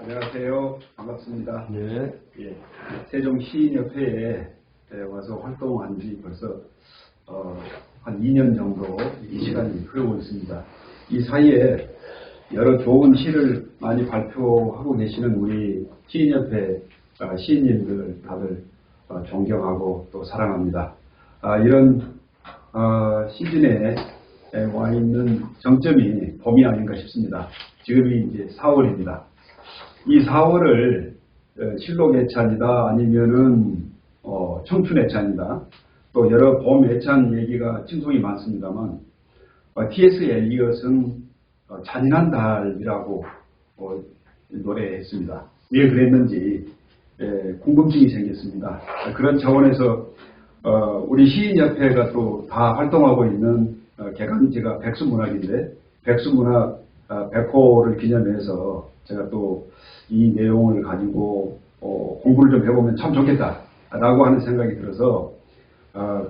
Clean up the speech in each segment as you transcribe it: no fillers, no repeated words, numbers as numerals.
안녕하세요. 반갑습니다. 네. 예, 세종시인협회에 와서 활동한 지 벌써 한 2년 정도 이 시간이 흐르고 있습니다. 이 사이에 여러 좋은 시를 많이 발표하고 계시는 우리 시인협회 시인님들 다들 존경하고 또 사랑합니다. 이런 시즌에 와 있는 정점이 봄이 아닌가 싶습니다. 지금이 이제 4월입니다. 이 4월을 실록 애찬이다 아니면은 청춘 애찬이다 또 여러 봄 애찬 얘기가 칭송이 많습니다만 T.S. 엘리엇은 잔인한 달이라고 노래했습니다. 왜 그랬는지 궁금증이 생겼습니다. 그런 차원에서 우리 시인협회가 또 다 활동하고 있는 개간지가 백수문학인데 백수문학 100호를 기념해서 제가 또 이 내용을 가지고 공부를 좀 해보면 참 좋겠다라고 하는 생각이 들어서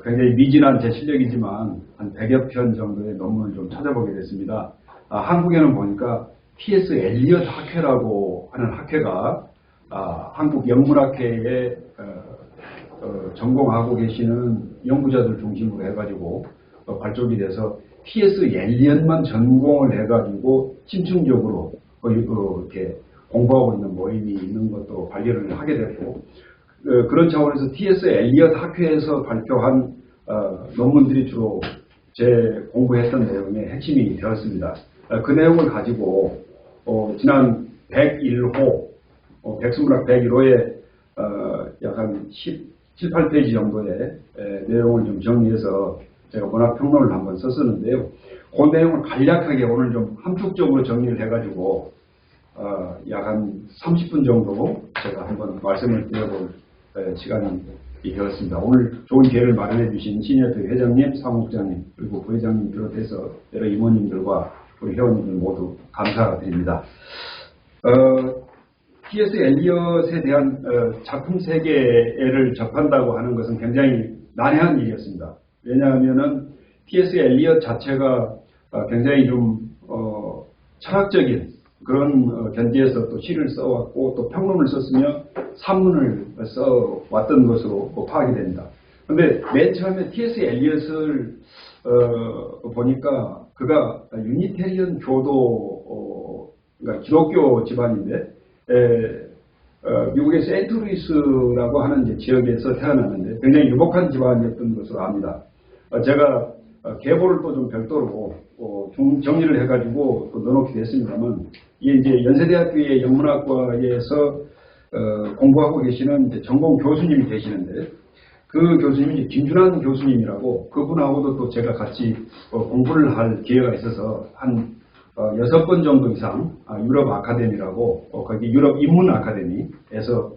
굉장히 미진한 제 실력이지만 한 100여 편 정도의 논문을 좀 찾아보게 됐습니다. 한국에는 보니까 T.S. 엘리엇 학회라고 하는 학회가 한국 영문학회에 전공하고 계시는 연구자들 중심으로 해가지고 발족이 돼서 T.S. 엘리엇만 전공을 해가지고 심층적으로 이렇게 공부하고 있는 모임이 있는 것도 발견을 하게 됐고 그런 차원에서 T.S. 엘리엇 학회에서 발표한 논문들이 주로 제 공부했던 내용의 핵심이 되었습니다. 그 내용을 가지고 지난 101호 백수문학 101호에 약간 17, 8페이지 정도의 내용을 좀 정리해서 제가 문학평론을 한번 썼었는데요. 그 내용을 간략하게 오늘 좀 함축적으로 정리를 해가지고 약 한 30분 정도 제가 한번 말씀을 드려볼 시간이 되었습니다. 오늘 좋은 기회를 마련해 주신 시인협회 회장님, 사무국장님 그리고 부회장님 비롯해서 여러 이모님들과 우리 회원님들 모두 감사드립니다. T.S. 엘리엇에 대한 작품 세계를 접한다고 하는 것은 굉장히 난해한 일이었습니다. 왜냐하면은 T.S. 엘리엇 자체가 굉장히 좀 철학적인 그런 견지에서 또 시를 써왔고 또 평론을 썼으며 산문을 써왔던 것으로 파악이 됩니다. 그런데 맨 처음에 T.S. 엘리엇을 보니까 그가 유니테리언 교도 그러니까 기독교 집안인데 미국의 세인트루이스라고 하는 이제 지역에서 태어났는데 굉장히 유복한 집안이었던 것으로 압니다. 제가 계보를 또 좀 별도로 정리를 해가지고 또 넣어놓게 됐습니다만 이게 이제 연세대학교의 영문학과에서 공부하고 계시는 이제 전공 교수님이 계시는데 그 교수님이 이제 김준환 교수님이라고 그분하고도 또 제가 같이 공부를 할 기회가 있어서 한 6번 정도 이상 유럽 아카데미라고 거기 유럽 인문 아카데미에서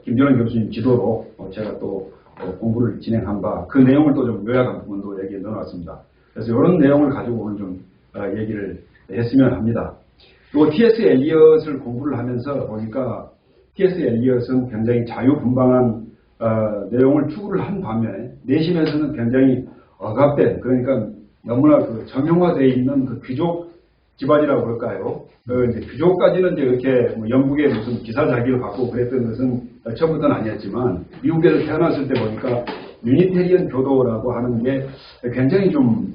김준환 교수님 지도로 제가 또 공부를 진행한 바 그 내용을 또 좀 요약한 부분도 여기에 넣어놨습니다. 그래서 이런 내용을 가지고 오늘 좀 얘기를 했으면 합니다. 또 T.S. 엘리엇을 공부를 하면서 보니까 T.S. 엘리엇은 굉장히 자유분방한 내용을 추구를 한 반면에 내심에서는 굉장히 억압된 그러니까 너무나 그 정형화되어 있는 그 귀족 집안이라고 그럴까요? 이제 귀족까지는 이제 이렇게 뭐 영국의 무슨 기사 자기를 받고 그랬던 것은 처음부터는 아니었지만 미국에서 태어났을 때 보니까 유니테리언 교도라고 하는 게 굉장히 좀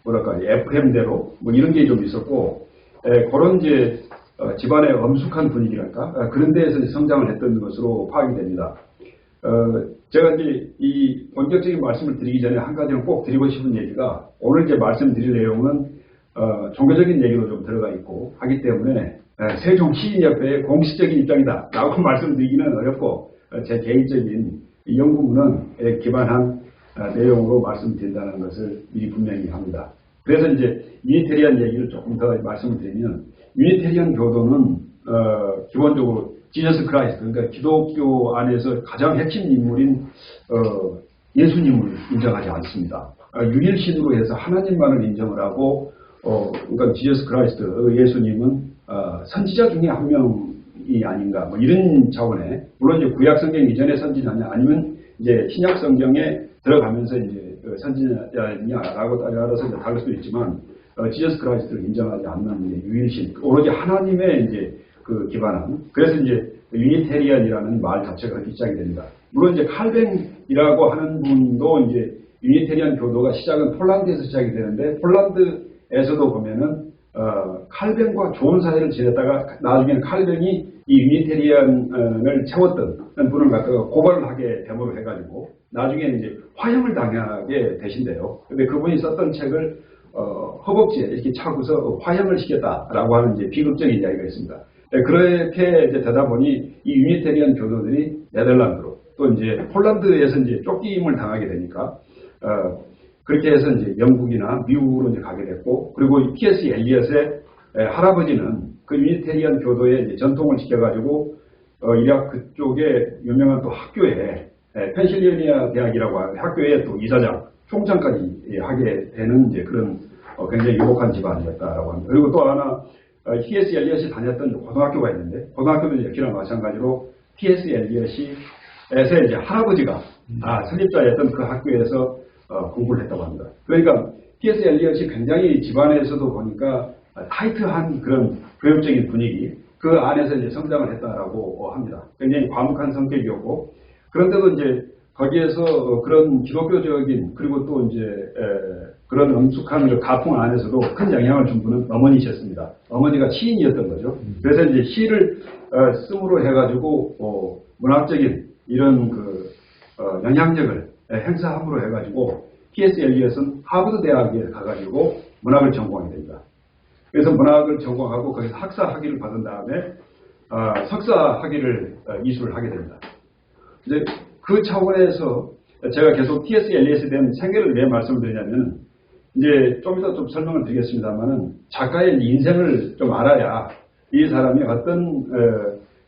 뭐랄까 FM대로 뭐 이런 게 좀 있었고 그런 이제 집안의 엄숙한 분위기랄까 그런 데에서 성장을 했던 것으로 파악이 됩니다. 제가 이제 이 본격적인 말씀을 드리기 전에 한 가지는 꼭 드리고 싶은 얘기가 오늘 이제 말씀드릴 내용은 종교적인 얘기로 좀 들어가 있고 하기 때문에 세종시인협회의 공식적인 입장이다 라고 말씀드리기는 어렵고 제 개인적인 연구문헌에 기반한 내용으로 말씀드린다는 것을 미리 분명히 합니다. 그래서 이제 유니테리안 얘기를 조금 더 말씀을 드리면 유니테리안 교도는 기본적으로 지저스 크라이스트 그러니까 기독교 안에서 가장 핵심 인물인 예수님을 인정하지 않습니다. 유일신으로 해서 하나님만을 인정을 하고 그러니까 지저스 크라이스트 예수님은 선지자 중에 한 명이 아닌가 뭐 이런 차원에 물론 이제 구약 성경 이전의 선지자냐 아니면 이제 신약 성경에 들어가면서 이제 선지자냐라고 따라서 다를 수도 있지만 지저스 크라이스트를 인정하지 않는 유일신 오로지 하나님의 이제 그 기반한. 그래서 이제 유니테리안이라는 말 자체가 그렇게 시작이 됩니다. 물론 이제 칼뱅이라고 하는 분도 이제 유니테리안 교도가 시작은 폴란드에서 시작이 되는데 폴란드에서도 보면은 칼뱅과 좋은 사이를 지냈다가 나중에는 칼뱅이 이 유니테리안을 채웠던 분을 갖다가 고발을 하게 대모를 해가지고 나중에는 이제 화형을 당하게 되신대요. 근데 그분이 썼던 책을 허벅지에 이렇게 차고서 화형을 시켰다라고 하는 이제 비극적인 이야기가 있습니다. 그렇게 이제 되다 보니 이 유니테리안 교도들이 네덜란드로 또 이제 폴란드에서 이제 쫓김을 당하게 되니까 그렇게 해서 이제 영국이나 미국으로 이제 가게 됐고, 그리고 T.S. 엘리엇의 할아버지는 그 유니테리안 교도의 이제 전통을 지켜가지고 이rak 그쪽에 유명한 또 학교에 펜실베니아 대학이라고 하는 학교에 또 이사장, 총장까지 하게 되는 이제 그런 굉장히 유복한 집안이었다라고 합니다. 그리고 또 하나 T.S. 엘리엇이 다녔던 고등학교가 있는데 고등학교도 역시나 마찬가지로 T.S. 엘리엇에서 이제 할아버지가 설립자였던 그 학교에서 공부를 했다고 합니다. 그러니까 T.S. 엘리엇이 굉장히 집안에서도 보니까 타이트한 그런 교육적인 분위기 그 안에서 이제 성장을 했다라고 합니다. 굉장히 과묵한 성격이었고 그런데도 이제 거기에서 그런 기독교적인 그리고 또 이제 그런 엄숙한 그 가풍 안에서도 큰 영향을 준 분은 어머니셨습니다. 어머니가 시인이었던 거죠. 그래서 이제 시를 씀으로 해가지고 문학적인 이런 그 영향력을 행사함으로 해가지고 T.S. 엘리엇은 하버드 대학에 가가지고 문학을 전공하게 됩니다. 그래서 문학을 전공하고 거기서 학사 학위를 받은 다음에 석사 학위를 이수를 하게 됩니다. 이제 그 차원에서 제가 계속 T.S. 엘리엇에 대한 생애를 왜 말씀을 드리냐면 이제 좀 이따 좀 설명을 드리겠습니다만은 작가의 인생을 좀 알아야 이 사람이 어떤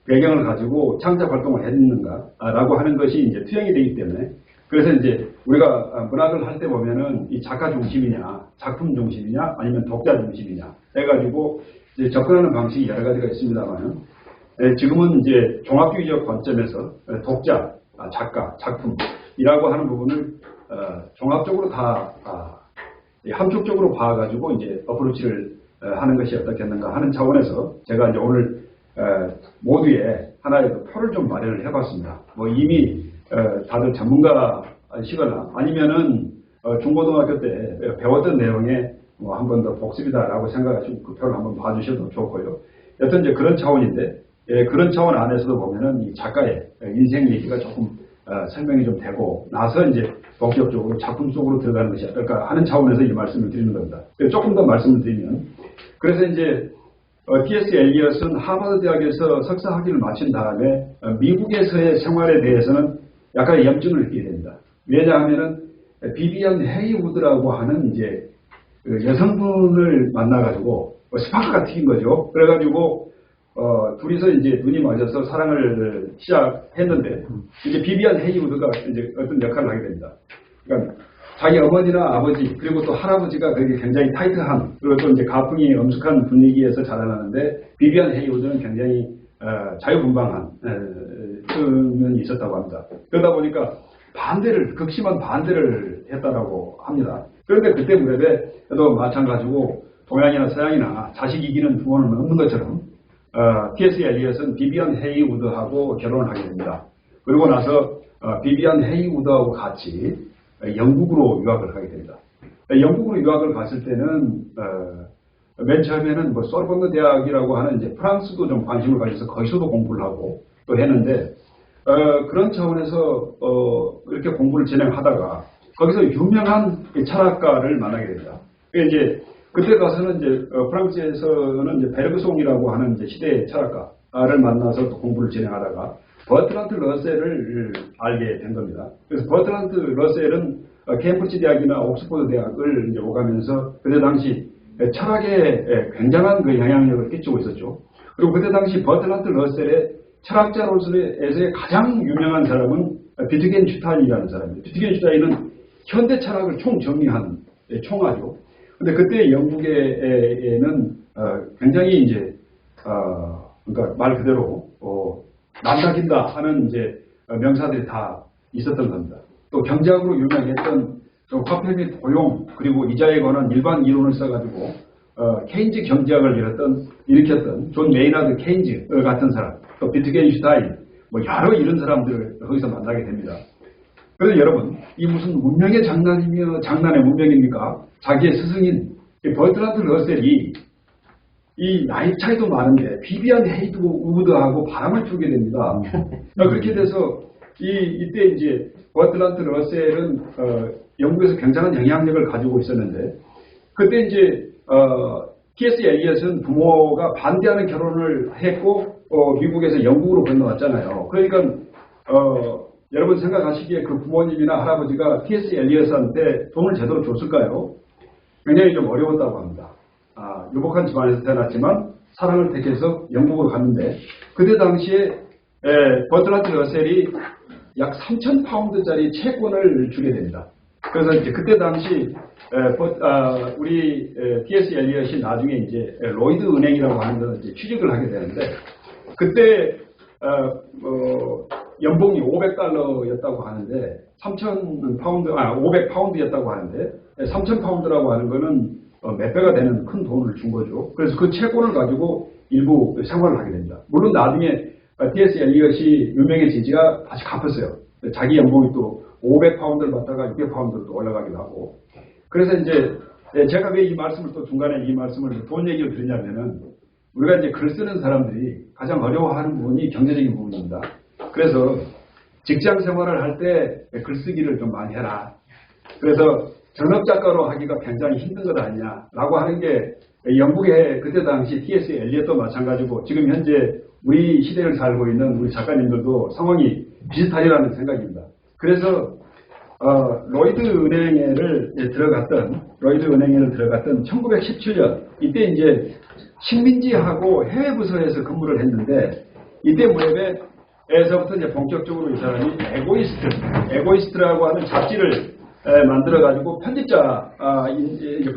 배경을 가지고 창작 활동을 했는가라고 하는 것이 이제 투영이 되기 때문에 그래서 이제 우리가 문학을 할 때 보면은 이 작가 중심이냐, 작품 중심이냐, 아니면 독자 중심이냐 해가지고 이제 접근하는 방식이 여러 가지가 있습니다만은 지금은 이제 종합주의적 관점에서 독자, 작가, 작품이라고 하는 부분을 종합적으로 다 함축적으로 봐가지고 이제 어프로치를 하는 것이 어떻겠는가 하는 차원에서 제가 이제 오늘 모두의 하나의 표를 좀 마련을 해봤습니다. 뭐 이미 다들 전문가시거나 아니면은 중고등학교 때 배웠던 내용에 뭐 한 번 더 복습이다라고 생각하시고 그 표를 한번 봐주셔도 좋고요. 여튼 이제 그런 차원인데 그런 차원 안에서도 보면은 이 작가의 인생 얘기가 조금 설명이 좀 되고 나서 이제 본격적으로 작품 속으로 들어가는 것이 어떨까 하는 차원에서 이 말씀을 드리는 겁니다. 조금 더 말씀을 드리면 그래서 이제 T.S. 엘리엇은 하버드 대학에서 석사 학위를 마친 다음에 미국에서의 생활에 대해서는 약간의 염증을 느끼게 됩니다. 왜냐하면은 비비안 헤이우드라고 하는 이제 여성분을 만나가지고 스파크가 튀긴 거죠. 그래가지고 둘이서 이제 눈이 맞아서 사랑을 시작했는데 이제 비비안 헤이우드가 이제 어떤 역할을 하게 됩니다. 그러니까 자기 어머니나 아버지 그리고 또 할아버지가 그게 굉장히 타이트한 그리고 또 이제 가풍이 엄숙한 분위기에서 자라나는데 비비안 헤이우드는 굉장히 자유분방한 측면이 있었다고 합니다. 그러다 보니까 극심한 반대를 했다라고 합니다. 그런데 그때 무렵에도 마찬가지고 동양이나 서양이나 자식 이기는 부모는 없는 것처럼 T.S. 엘리엇은 비비안 헤이우드하고 결혼을 하게 됩니다. 그리고 나서 비비안 헤이우드하고 같이 영국으로 유학을 하게 됩니다. 영국으로 유학을 갔을 때는 맨 처음에는 뭐 소르본느 대학이라고 하는 이제 프랑스도 좀 관심을 가져서 거기서도 공부를 하고 또 했는데 그런 차원에서 이렇게 공부를 진행하다가 거기서 유명한 철학가를 만나게 됩니다. 이제 그때 가서는 이제 프랑스에서는 이제 베르그송이라고 하는 이제 시대의 철학가를 만나서 또 공부를 진행하다가 버트란트 러셀을 알게 된 겁니다. 그래서 버트란트 러셀은 캠브리지 대학이나 옥스퍼드 대학을 이제 오가면서 그때 당시 철학에 굉장한 그 영향력을 끼치고 있었죠. 그리고 그때 당시 버트란트 러셀의 철학자로서의 가장 유명한 사람은 비트겐슈타인이라는 사람입니다. 비트겐슈타인은 현대 철학을 총정리한 총화죠. 근데 그때 영국에는 굉장히 이제 그러니까 말 그대로 남다긴다 하는 이제 명사들이 다 있었던 겁니다. 또 경제학으로 유명했던 화폐 및 고용 그리고 이자에 관한 일반 이론을 써가지고 케인즈 경제학을 일으켰던 존 메이나드 케인즈 같은 사람, 또 비트겐슈타인, 뭐 여러 이런 사람들을 거기서 만나게 됩니다. 그래서 여러분, 이 무슨 문명의 장난이며 장난의 문명입니까? 자기의 스승인 버트란트 러셀이 이 나이 차이도 많은데 비비안 헤이드 우드하고 바람을 피우게 됩니다. 그렇게 돼서 이때 이제 버트란트 러셀은 영국에서 굉장한 영향력을 가지고 있었는데, 그때 이제 T.S. 엘리엇은 부모가 반대하는 결혼을 했고 미국에서 영국으로 건너왔잖아요. 그러니까 여러분 생각하시기에 그 부모님이나 할아버지가 T.S. 엘리엇한테 돈을 제대로 줬을까요? 굉장히 좀 어려웠다고 합니다. 유복한 집안에서 태어났지만 사랑을 택해서 영국으로 갔는데, 그때 당시에 버트란트 러셀이 약 3,000파운드짜리 채권을 주게 됩니다. 그래서 이제 그때 당시 우리 T.S. 엘리엇이 나중에 이제 로이드 은행이라고 하는 데서 이제 취직을 하게 되는데, 그때 연봉이 $500였다고 하는데 500파운드였다고 하는데 3,000파운드라고 하는 거는 몇 배가 되는 큰 돈을 준 거죠. 그래서 그 채권을 가지고 일부 생활을 하게 됩니다. 물론 나중에 T.S. 엘리엇이 유명해지지가 다시 갚았어요. 자기 연봉이 또 500파운드를 받다가 600파운드로 또 올라가기도 하고. 그래서 이제 제가 왜 이 말씀을 또 중간에 이 말씀을 돈 얘기를 드리냐면은, 우리가 이제 글 쓰는 사람들이 가장 어려워하는 부분이 경제적인 부분입니다. 그래서 직장 생활을 할 때 글쓰기를 좀 많이 해라. 그래서 전업 작가로 하기가 굉장히 힘든 것 아니냐라고 하는 게 영국의 그때 당시 T.S. 엘리엇도 마찬가지고 지금 현재 우리 시대를 살고 있는 우리 작가님들도 상황이 비슷하리라는 생각입니다. 그래서 로이드 은행에를 들어갔던 1917년, 이때 이제 식민지하고 해외 부서에서 근무를 했는데, 이때 무렵에서부터 이제 본격적으로 이 사람이 에고이스트라고 하는 잡지를 만들어 가지고 편집자,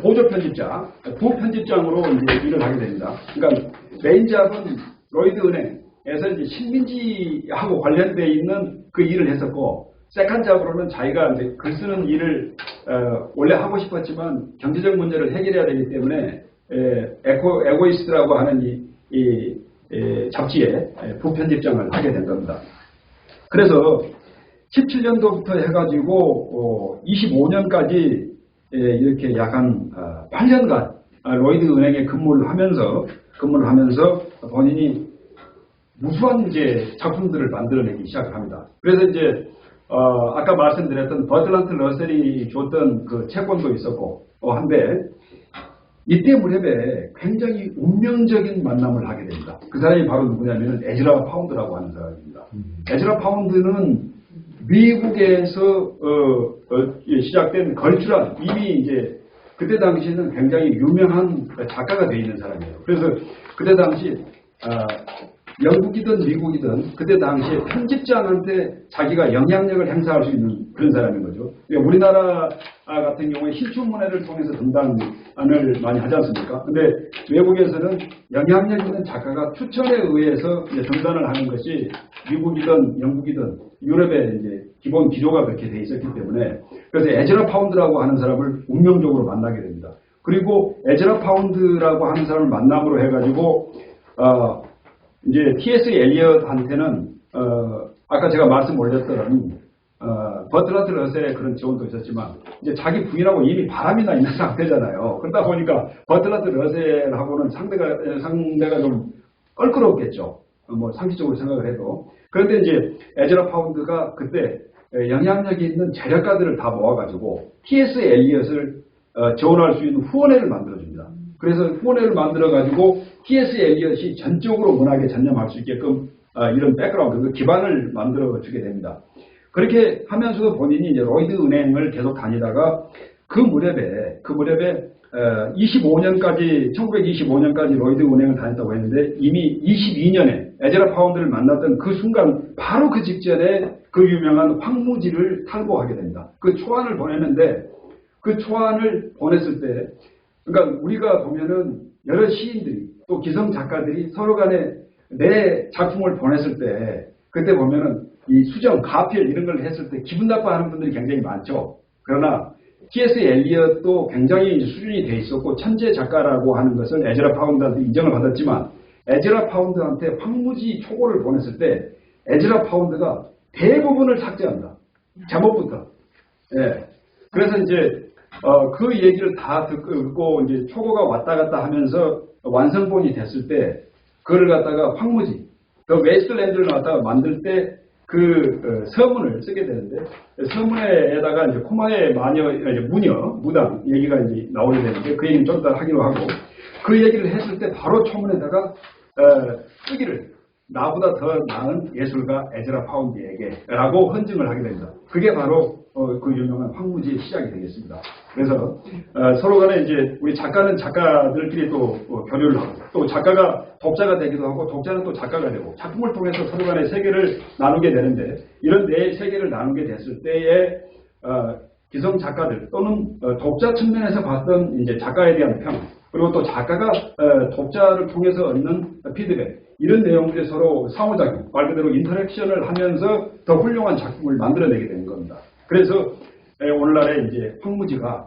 보조 편집자, 부편집장으로 이제 일을 하게 됩니다. 그러니까 메인 잡은 로이드 은행에서 이제 식민지하고 관련되어 있는 그 일을 했었고, 세컨 잡으로는 자기가 이제 글 쓰는 일을 원래 하고 싶었지만 경제적 문제를 해결해야 되기 때문에 에고이스트라고 하는 이 잡지의 부편집장을 하게 된 겁니다. 그래서 17년도부터 해가지고 25년까지 이렇게 약 한 8년간 로이드 은행에 근무를 하면서 본인이 무수한 이제 작품들을 만들어내기 시작을 합니다. 그래서 이제 아까 말씀드렸던 버트란트 러셀이 줬던 그 채권도 있었고 한데, 이때 무렵에 굉장히 운명적인 만남을 하게 됩니다. 그 사람이 바로 누구냐면 에즈라 파운드라고 하는 사람입니다. 에즈라 파운드는 미국에서 시작된 걸출한, 이미 이제 그때 당시에는 굉장히 유명한 작가가 되어 있는 사람이에요. 그래서 그때 당시 영국이든 미국이든 그때 당시에 편집장한테 자기가 영향력을 행사할 수 있는 그런 사람인 거죠. 우리나라 같은 경우에 신춘문예를 통해서 등단을 많이 하지 않습니까? 근데 외국에서는 영향력 있는 작가가 추천에 의해서 이제 등단을 하는 것이 미국이든 영국이든 유럽의 이제 기본 기조가 그렇게 돼 있었기 때문에, 그래서 에즈라 파운드라고 하는 사람을 운명적으로 만나게 됩니다. 그리고 에즈라 파운드라고 하는 사람을 만남으로 해가지고 이제 T.S. 엘리엇한테는 아까 제가 말씀 올렸던 버트란트 러셀의 그런 지원도 있었지만, 이제 자기 부인하고 이미 바람이 나 있는 상태잖아요. 그러다 보니까 버트란트 러셀하고는 상대가 좀 껄끄럽겠죠. 뭐 상식적으로 생각을 해도. 그런데 이제 에즈라 파운드가 그때 영향력이 있는 재력가들을 다 모아가지고 T.S. 엘리엇을 지원할 수 있는 후원회를 만들어줍니다. 그래서 후원회를 만들어가지고 T.S. 엘리엇이 전적으로 문학에 전념할 수 있게끔 이런 백그라운드, 기반을 만들어주게 됩니다. 그렇게 하면서도 본인이 이제 로이드 은행을 계속 다니다가 그 무렵에 1925년까지 로이드 은행을 다녔다고 했는데, 이미 22년에 에즈라 파운드를 만났던 그 순간, 바로 그 직전에 그 유명한 황무지를 탈고하게 됩니다. 그 초안을 보냈는데, 그 초안을 보냈을 때, 그러니까 우리가 보면은 여러 시인들이 또 기성 작가들이 서로 간에 내 작품을 보냈을 때, 그때 보면은 이 수정, 가필 이런 걸 했을 때 기분 나빠하는 분들이 굉장히 많죠. 그러나 T.S. 엘리엇도 굉장히 이제 수준이 돼 있었고 천재 작가라고 하는 것을 에즈라 파운드한테 인정을 받았지만 에즈라 파운드한테 황무지 초고를 보냈을 때 에즈라 파운드가 대부분을 삭제한다. 제목부터. 예. 그래서 이제 그 얘기를 다 듣고 이제 초고가 왔다 갔다 하면서 완성본이 됐을 때 그걸 갖다가 황무지, 그 웨스트랜드를 갖다가 만들 때 그 서문을 쓰게 되는데 서문에다가 이제 코마의 마녀, 무당 얘기가 이제 나오게 되는데 그 얘기는 좀 이따 하기로 하고 그 얘기를 했을 때 바로 초문에다가 쓰기를 나보다 더 나은 예술가 에즈라 파운드에게라고 헌증을 하게 됩니다. 그게 바로 그 유명한 황무지의 시작이 되겠습니다. 그래서 서로 간에 이제 우리 작가는 작가들끼리 또 교류를 하고 또 작가가 독자가 되기도 하고 독자는 또 작가가 되고 작품을 통해서 서로 간에 세계를 나누게 되는데 이런 네 세계를 나누게 됐을 때에 기성 작가들 또는 독자 측면에서 봤던 이제 작가에 대한 평 그리고 또 작가가 독자를 통해서 얻는 피드백 이런 내용들이 서로 상호작용 말 그대로 인터랙션을 하면서 더 훌륭한 작품을 만들어내게 되는 겁니다. 그래서 오늘날에 이제 황무지가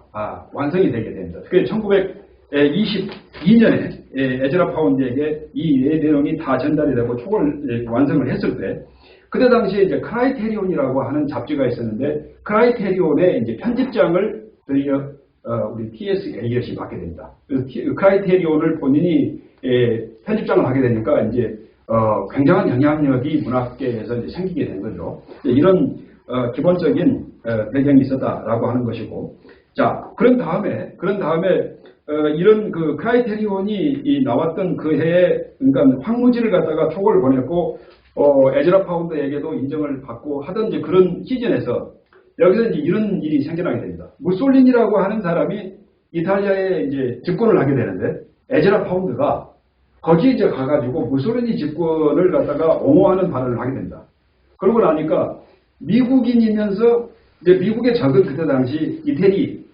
완성이 되게 됩니다. 그게 1922년에 에즈라 파운드에게 이 내용이 다 전달이 되고 초고를 완성을 했을 때 그때 당시에 이제 크라이테리온이라고 하는 잡지가 있었는데 크라이테리온의 이제 편집장을 드디어 우리 T.S. 엘리엇이 맡게 됩니다. 그래서 크라이테리온을 본인이 편집장을 하게 되니까 이제 굉장한 영향력이 문학계에서 이제 생기게 된 거죠. 이런 기본적인 배경이 있었다라고 하는 것이고, 자 그런 다음에 이런 그 크라이테리온이 나왔던 그 해에 그러니까 황무지를 갖다가 초고를 보냈고 에즈라 파운드에게도 인정을 받고 하던 이제 그런 시즌에서 여기서 이제 이런 일이 생겨나게 됩니다. 무솔리니라고 하는 사람이 이탈리아에 이제 집권을 하게 되는데 에즈라 파운드가 거기에 이제 가가지고 무솔리니 집권을 갖다가 옹호하는 발언을 하게 됩니다. 그러고 나니까 미국인이면서 이제 미국의 적은 그때 당시 이태리,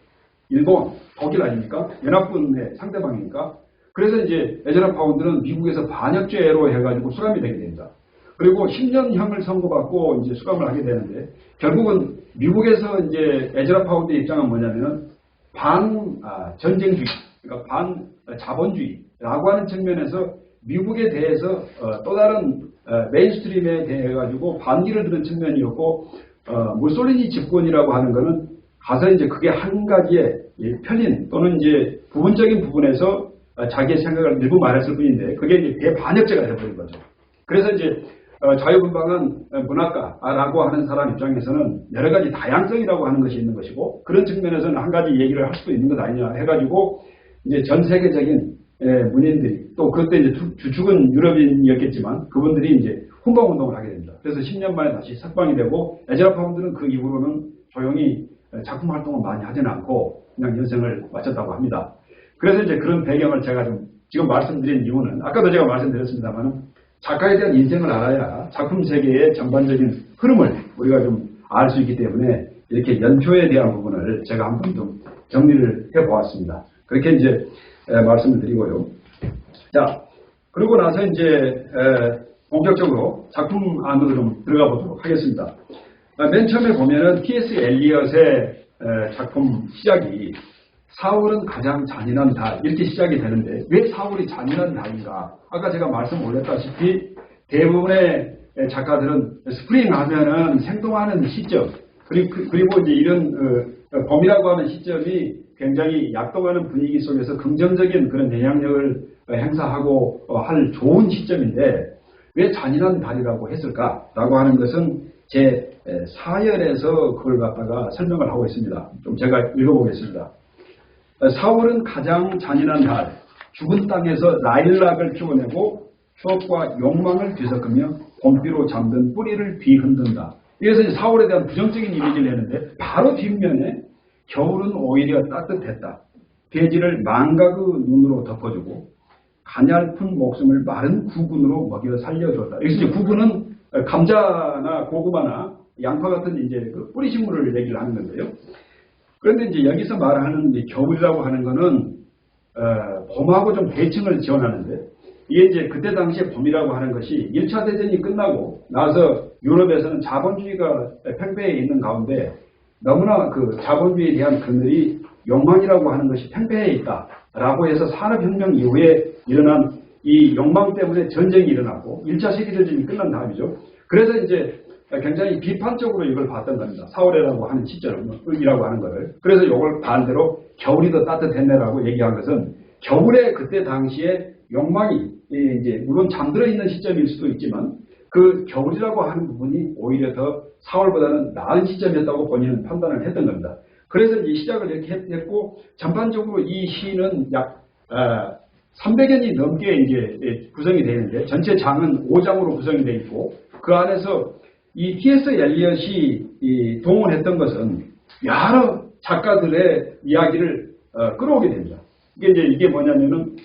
일본, 독일 아닙니까? 연합군의 상대방이니까. 그래서 이제 에즈라 파운드는 미국에서 반역죄로 해가지고 수감이 되게 됩니다. 그리고 10년형을 선고받고 이제 수감을 하게 되는데 결국은 미국에서 이제 에즈라 파운드의 입장은 뭐냐면은 전쟁주의, 그러니까 자본주의라고 하는 측면에서 미국에 대해서 또 다른 메인스트림에 대해 가지고 반기를 드는 측면이었고 무솔리니 집권이라고 하는 거는 가서 이제 그게 한 가지의 편린 또는 이제 부분적인 부분에서 자기의 생각을 일부 말했을 뿐인데 그게 이제 대반역죄가 되어버린 거죠. 그래서 이제 자유분방한 문학가라고 하는 사람 입장에서는 여러 가지 다양성이라고 하는 것이 있는 것이고 그런 측면에서는 한 가지 얘기를 할 수도 있는 것 아니냐 해가지고 이제 전 세계적인 문인들이 또 그때 이제 주축은 유럽인이었겠지만 그분들이 이제 훈방운동을 하게 됩니다. 그래서 10년 만에 다시 석방이 되고 에즈라 파운드는 그 이후로는 조용히 작품 활동을 많이 하지는 않고 그냥 인생을 마쳤다고 합니다. 그래서 이제 그런 배경을 제가 좀 지금 말씀드린 이유는 아까도 제가 말씀드렸습니다만 작가에 대한 인생을 알아야 작품 세계의 전반적인 흐름을 우리가 좀 알 수 있기 때문에 이렇게 연표에 대한 부분을 제가 한번 좀 정리를 해보았습니다. 그렇게 이제 말씀을 드리고요. 자, 그러고 나서 이제 본격적으로 작품 안으로 좀 들어가 보도록 하겠습니다. 맨 처음에 보면은 T.S. 엘리엇의 작품 시작이 사울은 가장 잔인한 달 이렇게 시작이 되는데 왜 사울이 잔인한 달인가? 아까 제가 말씀 올렸다시피 대부분의 작가들은 스프링 하면은 생동하는 시점 그리고 이제 이런 봄이라고 하는 시점이 굉장히 약동하는 분위기 속에서 긍정적인 그런 영향력을 행사하고 할 좋은 시점인데 왜 잔인한 달이라고 했을까라고 하는 것은 제 4열에서 그걸 갖다가 설명을 하고 있습니다. 좀 제가 읽어보겠습니다. 사울은 가장 잔인한 달, 죽은 땅에서 라일락을 피워내고 추억과 욕망을 뒤섞으며 봄비로 잠든 뿌리를 뒤흔든다. 그래서 이제 사울에 대한 부정적인 이미지를 내는데 바로 뒷면에 겨울은 오히려 따뜻했다. 돼지를 망각의 눈으로 덮어주고 가냘픈 목숨을 마른 구근으로 먹여 살려줬다. 여기서 이제 구근은 감자나 고구마나 양파 같은 이제 그 뿌리 식물을 얘기를 하는 건데요. 그런데 이제 여기서 말하는 이 겨울이라고 하는 거는 봄하고 좀 대칭을 지원하는데 이게 이제 그때 당시에 봄이라고 하는 것이 1차 대전이 끝나고 나서 유럽에서는 자본주의가 팽배해 있는 가운데 너무나 그 자본주의에 대한 그늘이 욕망이라고 하는 것이 팽배해 있다라고 해서 산업혁명 이후에 일어난 이 욕망 때문에 전쟁이 일어나고 1차 세계대전이 끝난 다음이죠. 그래서 이제 굉장히 비판적으로 이걸 봤던 겁니다. 4월이라고 하는 시점이라고 하는 거를. 그래서 이걸 반대로 겨울이 더 따뜻했네라고 얘기한 것은 겨울에 그때 당시에 욕망이 이제 물론 잠들어 있는 시점일 수도 있지만 그 겨울이라고 하는 부분이 오히려 더 4월보다는 나은 시점이었다고 본인은 판단을 했던 겁니다. 그래서 이 시작을 이렇게 했고 전반적으로 이 시는 약 300연이 넘게 이제 구성이 되어 있는데 전체 장은 5장으로 구성이 되어 있고 그 안에서 이 T.S. 엘리엇이 동원했던 것은 여러 작가들의 이야기를 끌어오게 됩니다. 이게 뭐냐면은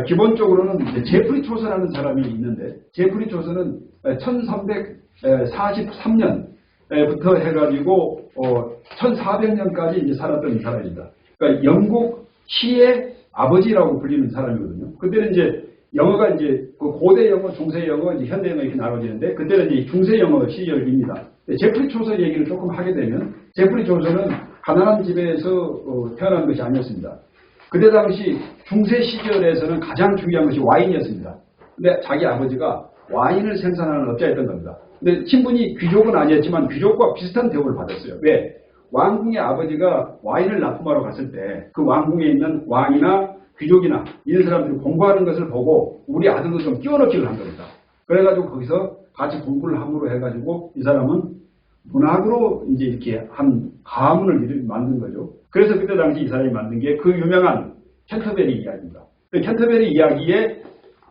기본적으로는 제프리 초서라는 사람이 있는데 제프리 초서는 1343년부터 해가지고 1400년까지 이제 살았던 사람입니다. 그러니까 영국 시의 아버지라고 불리는 사람이거든요. 그때는 이제 영어가 이제 그 고대 영어, 중세 영어, 이제 현대 영어 이렇게 나눠지는데 그때는 이제 중세 영어 시절입니다. 제프리 초서 얘기를 조금 하게 되면 제프리 초서는 가난한 집에서 태어난 것이 아니었습니다. 그때 당시 중세 시절에서는 가장 중요한 것이 와인이었습니다. 근데 자기 아버지가 와인을 생산하는 업자였던 겁니다. 근데 친분이 귀족은 아니었지만 귀족과 비슷한 대우를 받았어요. 왜? 왕궁의 아버지가 와인을 납품하러 갔을 때 그 왕궁에 있는 왕이나 귀족이나 이런 사람들이 공부하는 것을 보고 우리 아들도 좀 끼워넣기를 한 겁니다. 그래가지고 거기서 같이 공부를 함으로 해가지고 이 사람은 문학으로 이제 이렇게 한 가문을 만든 거죠. 그래서 그때 당시 이 사람이 만든 게 그 유명한 캔터베리 이야기입니다. 그 캔터베리 이야기의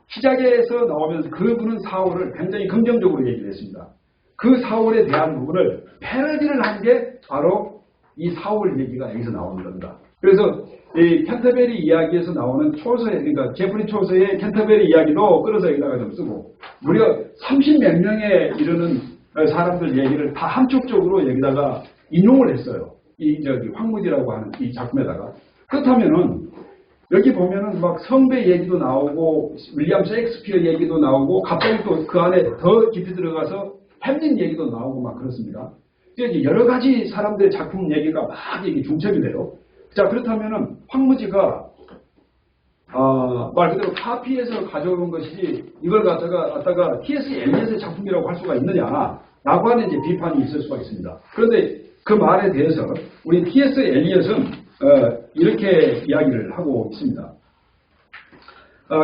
시작에서 나오면서 그분은 사월을 굉장히 긍정적으로 얘기를 했습니다. 그 사월에 대한 부분을 패러디를 한 게 바로 이 사월 얘기가 여기서 나오는 겁니다. 그래서 이 캔터베리 이야기에서 나오는 초서에 그러니까 제프리 초서의 캔터베리 이야기도 끌어서 여기다가 좀 쓰고 무려 30몇 명에 이르는 사람들 얘기를 다 함축적으로 여기다가 인용을 했어요. 이 황무지라고 하는 이 작품에다가. 그렇다면은 여기 보면은 막 성배 얘기도 나오고 윌리엄 셰익스피어 얘기도 나오고 갑자기 또 그 안에 더 깊이 들어가서 햄릿 얘기도 나오고 막 그렇습니다. 여러 가지 사람들의 작품 얘기가 막 이게 중첩이 돼요. 자, 그렇다면은 황무지가 말 그대로 카피해서 가져오는 것이 이걸 갖다가 T.S. 엘리엇의 작품이라고 할 수가 있느냐라고 하는 이제 비판이 있을 수가 있습니다. 그런데 그 말에 대해서 우리 T.S. 엘리엇은 이렇게 이야기를 하고 있습니다.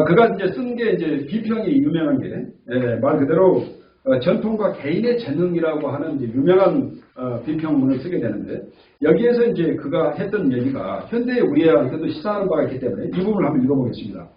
그가 이제 쓴 게 이제 비평이 유명한 게 말 그대로 전통과 개인의 재능이라고 하는 이제 유명한 비평문을 쓰게 되는데 여기에서 이제 그가 했던 얘기가 현대의 우리한테도 시사하는 바가 있기 때문에 이 부분을 한번 읽어보겠습니다.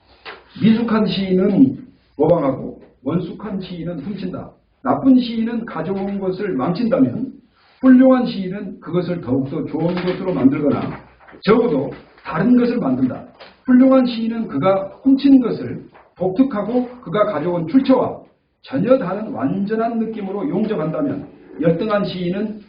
미숙한 시인은 모방하고 원숙한 시인은 훔친다. 나쁜 시인은 가져온 것을 망친다면 훌륭한 시인은 그것을 더욱더 좋은 것으로 만들거나 적어도 다른 것을 만든다. 훌륭한 시인은 그가 훔친 것을 독특하고 그가 가져온 출처와 전혀 다른 완전한 느낌으로 용접한다면 열등한 시인은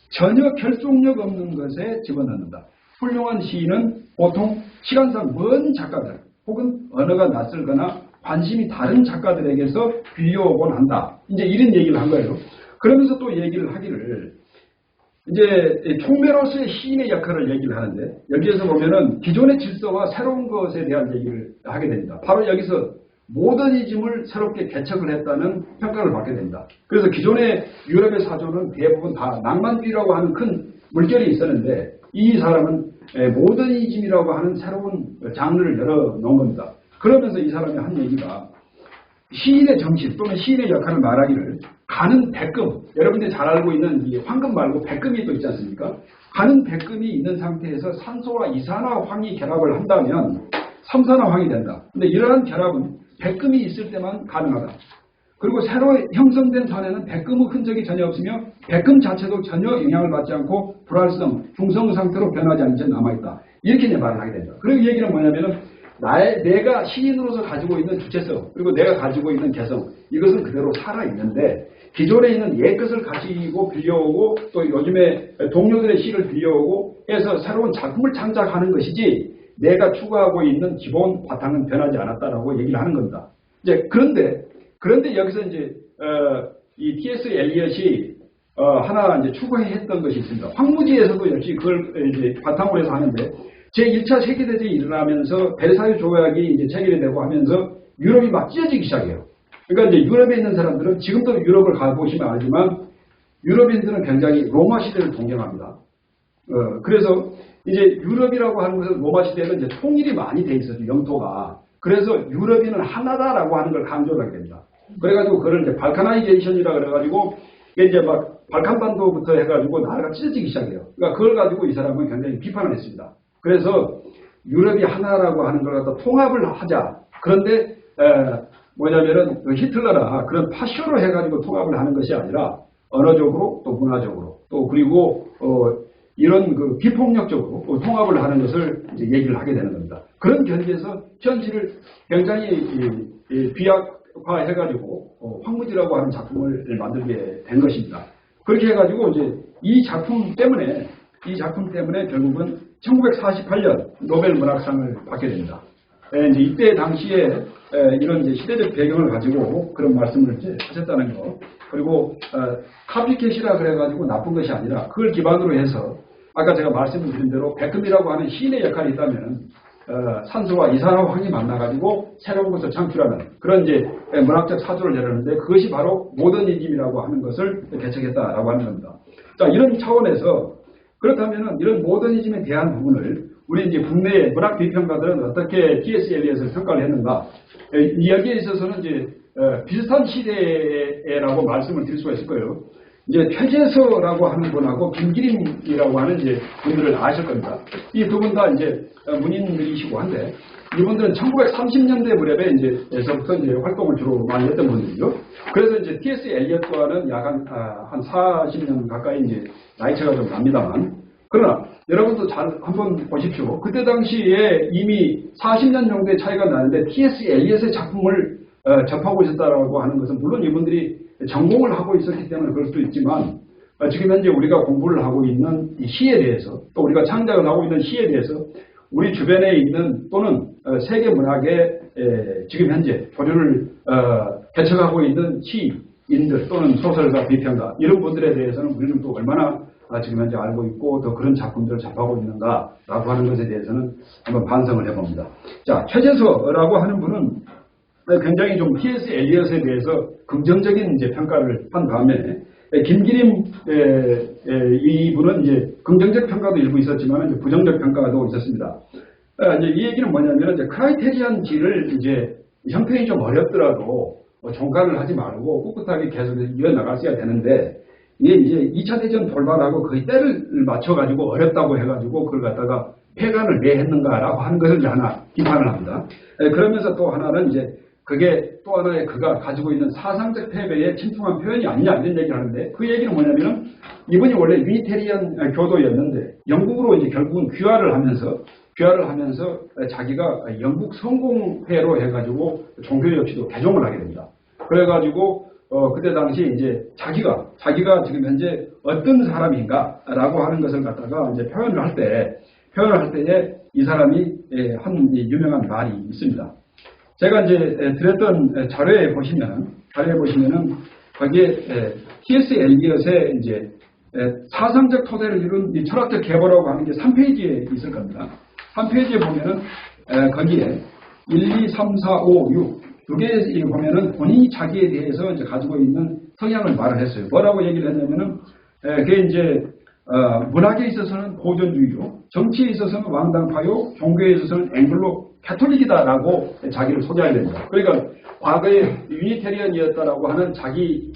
전혀 결속력 없는 것에 집어넣는다. 훌륭한 시인은 보통 시간상 먼 작가들 혹은 언어가 낯설거나 관심이 다른 작가들에게서 빌려오곤 한다. 이제 이런 얘기를 한 거예요. 그러면서 또 얘기를 하기를 이제 총매로서의 시인의 역할을 얘기를 하는데 여기에서 보면은 기존의 질서와 새로운 것에 대한 얘기를 하게 됩니다. 바로 여기서 모더니즘을 새롭게 개척을 했다는 평가를 받게 됩니다. 그래서 기존의 유럽의 사조는 대부분 다 낭만주의라고 하는 큰 물결이 있었는데 이 사람은 모더니즘이라고 하는 새로운 장르를 열어놓은 겁니다. 그러면서 이 사람이 한 얘기가 시인의 정신 또는 시인의 역할을 말하기를 가는 백금, 여러분들이 잘 알고 있는 이 황금 말고 백금이 또 있지 않습니까? 가는 백금이 있는 상태에서 산소와 이산화황이 결합을 한다면 삼산화황이 된다. 근데 이러한 결합은 백금이 있을 때만 가능하다. 그리고 새로 형성된 산에는 백금의 흔적이 전혀 없으며 백금 자체도 전혀 영향을 받지 않고 불활성, 중성 상태로 변하지 않은 채 남아있다. 이렇게 이제 말을 하게 됩니다. 그리고 이 얘기는 뭐냐면은 내가 시인으로서 가지고 있는 주체성 그리고 내가 가지고 있는 개성 이것은 그대로 살아있는데 기존에 있는 옛것을 가지고 빌려오고 또 요즘에 동료들의 시를 빌려오고 해서 새로운 작품을 창작하는 것이지 내가 추구하고 있는 기본 바탕은 변하지 않았다라고 얘기를 하는 겁니다. 이제 그런데 여기서 이제 이 T.S. 엘리엇이 하나 이제 추구했던 것이 있습니다. 황무지에서도 역시 그걸 이제 바탕으로 해서 하는데 제1차 세계대전이 일어나면서 벨사유 조약이 이제 체결이 되고 하면서 유럽이 막 찢어지기 시작해요. 그러니까 이제 유럽에 있는 사람들은 지금도 유럽을 가보시면 알지만 유럽인들은 굉장히 로마 시대를 동경합니다. 그래서 이제 유럽이라고 하는 것은 로마 시대는 이제 통일이 많이 돼 있었죠, 영토가. 그래서 유럽인은 하나다라고 하는 걸 강조를 하게 됩니다. 그래가지고 그걸 이제 발카나이제이션이라 그래가지고 이제 막 발칸반도부터 해가지고 나라가 찢어지기 시작해요. 그러니까 그걸 가지고 이 사람은 굉장히 비판을 했습니다. 그래서 유럽이 하나라고 하는 걸 갖다 통합을 하자. 그런데 뭐냐면은 히틀러나 그런 파쇼로 해가지고 통합을 하는 것이 아니라 언어적으로 또 문화적으로 또 그리고 이런 그 비폭력적으로 통합을 하는 것을 이제 얘기를 하게 되는 겁니다. 그런 견지에서 현실을 굉장히 비약화해가지고 황무지라고 하는 작품을 만들게 된 것입니다. 그렇게 해가지고 이제 이 작품 때문에 결국은 1948년 노벨 문학상을 받게 됩니다. 이제 이때 당시에 이런 이제 시대적 배경을 가지고 그런 말씀을 이제 하셨다는 거. 그리고 카피캣이라 그래가지고 나쁜 것이 아니라 그걸 기반으로 해서 아까 제가 말씀드린 대로 베컴이라고 하는 시인의 역할이 있다면 산소와 이산화황이 만나가지고 새로운 것을 창출하는 그런 이제 문학적 사조를 내렸는데 그것이 바로 모더니즘이라고 하는 것을 개척했다라고 하는 겁니다. 자, 이런 차원에서 그렇다면은 이런 모더니즘에 대한 부분을 우리 이제 국내의 문학 비평가들은 어떻게 T.S. 엘리엇을 평가를 했는가? 여기에 있어서는 이제 비슷한 시대라고 말씀을 드릴 수가 있을 거예요. 이제 최재서라고 하는 분하고 김기림이라고 하는 이제 분들을 아실 겁니다. 이 두 분 다 이제 문인들이시고 한데 이분들은 1930년대 무렵에 이제서부터 이제 활동을 주로 많이 했던 분들이죠. 그래서 이제 T.S. 엘리엇과는 약 한 40년 가까이 이제 나이 차가 좀 납니다만 그러나 여러분도 잘 한번 보십시오. 그때 당시에 이미 40년 정도의 차이가 나는데 T.S. 엘리엇의 작품을 접하고 있었다라고 하는 것은 물론 이분들이 전공을 하고 있었기 때문에 그럴 수도 있지만 지금 현재 우리가 공부를 하고 있는 이 시에 대해서 또 우리가 창작을 하고 있는 시에 대해서 우리 주변에 있는 또는 세계 문학의 지금 현재 보류를 개척하고 있는 시인들 또는 소설가, 비평가 이런 분들에 대해서는 우리는 또 얼마나 지금 현재 알고 있고 더 그런 작품들을 접하고 있는가라고 하는 것에 대해서는 한번 반성을 해봅니다. 자, 최재서라고 하는 분은 굉장히 좀 T.S. 엘리엇에 대해서 긍정적인 이제 평가를 한 다음에 김기림 이분은 이제 긍정적 평가도 일부 있었지만 이제 부정적 평가도 있었습니다. 이제 이 얘기는 뭐냐면 이제 크라이테리언지를 이제 형편이 좀 어렵더라도 종가를 하지 말고 꿋꿋하게 계속해서 이어나갔어야 되는데 이게 이제 2차 대전 돌발하고 거의 때를 맞춰가지고 어렵다고 해가지고 그걸 갖다가 폐간을 왜 했는가라고 하는 것을 이제 하나 비판을 합니다. 그러면서 또 하나는 이제 그게 또 하나의 그가 가지고 있는 사상적 패배에 침통한 표현이 아니냐 이런 얘기를 하는데 그 얘기는 뭐냐면은 이분이 원래 유니테리안 교도였는데 영국으로 이제 결국은 귀화를 하면서 자기가 영국 성공회로 해가지고 종교 역시도 개종을 하게 됩니다. 그래가지고 그때 당시 이제 자기가 지금 현재 어떤 사람인가라고 하는 것을 갖다가 이제 표현을 할 때에 이 사람이 한 유명한 말이 있습니다. 제가 이제 드렸던 자료에 보시면은 거기에 T.S. 엘리엇의 이제 사상적 토대를 이룬 이 철학적 계보라고 하는 게 3페이지에 있을 겁니다. 3페이지에 보면은 거기에 1, 2, 3, 4, 5, 6 두 개에 보면은 본인이 자기에 대해서 이제 가지고 있는 성향을 말을 했어요. 뭐라고 얘기를 했냐면은 그게 이제 문학에 있어서는 고전주의요, 정치에 있어서는 왕당파요, 종교에 있어서는 앵글로 캐톨릭이다라고 자기를 소개하게 됩니다. 그러니까 과거에 유니테리언이었다라고 하는 자기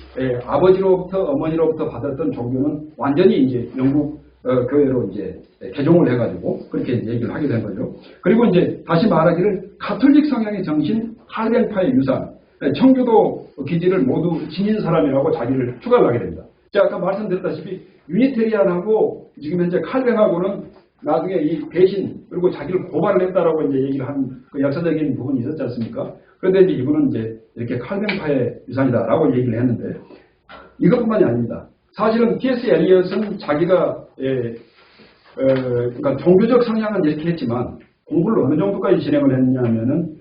아버지로부터 어머니로부터 받았던 종교는 완전히 이제 영국 교회로 이제 개종을 해가지고 그렇게 얘기를 하게 된 거죠. 그리고 이제 다시 말하기를 가톨릭 성향의 정신, 칼뱅파의 유산, 청교도 기질을 모두 지닌 사람이라고 자기를 추가를 하게 됩니다. 제가 아까 말씀드렸다시피 유니테리안하고 지금 현재 칼뱅하고는 나중에 이 배신 그리고 자기를 고발을 했다라고 이제 얘기를 한 그 역사적인 부분이 있었지 않습니까? 그런데 이제 이분은 이제 이렇게 칼뱅파의 유산이다라고 얘기를 했는데 이것뿐만이 아닙니다. 사실은 T.S. 엘리엇은 자기가 그러니까 종교적 성향은 이렇게 했지만 공부를 어느 정도까지 진행을 했냐면은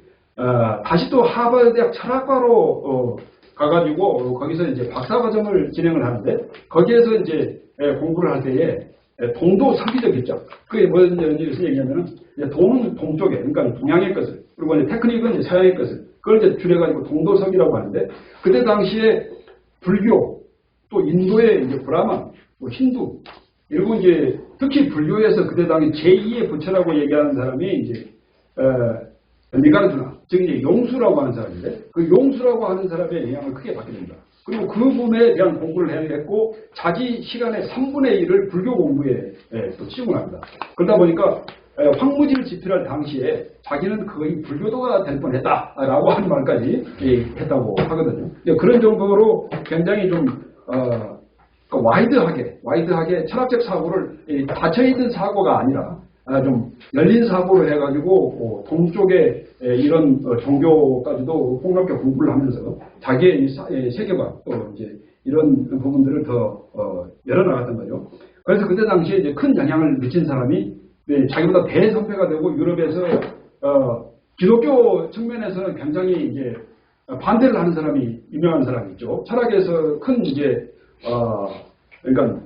다시 또 하버드대학 철학과로 가가지고 거기서 이제 박사과정을 진행을 하는데 거기에서 이제 공부를 할 때에 동도서기적 입장. 그게 무슨 얘기냐면은 동은 동쪽에, 그러니까 동양의 것을, 그리고 이제 테크닉은 이제 서양의 것을, 그걸 이제 줄여가지고 동도서기라고 하는데, 그때 당시에 불교, 또 인도의 이제 브라만, 뭐 힌두, 그리고 이제 특히 불교에서 그때 당시 제2의 부처라고 얘기하는 사람이 이제 니가르주나, 즉 이제 용수라고 하는 사람인데, 그 용수라고 하는 사람의 영향을 크게 받게 됩니다. 그리고 그분에 대한 공부를 했고 자기 시간의 3분의 1을 불교 공부에 또 치중을 합니다. 그러다 보니까 황무지를 집필할 당시에 자기는 거의 불교도가 될 뻔했다라고 하는 말까지 했다고 하거든요. 그런 정도로 굉장히 좀 와이드하게 철학적 사고를 닫혀있는 사고가 아니라 좀 열린 사고를 해가지고 동쪽에 이런 종교까지도 폭넓게 공부를 하면서 자기의 세계관 또 이제 이런 부분들을 더 열어나갔던 거죠. 그래서 그때 당시에 이제 큰 영향을 미친 사람이 자기보다 대선배가 되고 유럽에서 기독교 측면에서는 굉장히 이제 반대를 하는 사람이 유명한 사람이 있죠. 철학에서 큰 이제 그러니까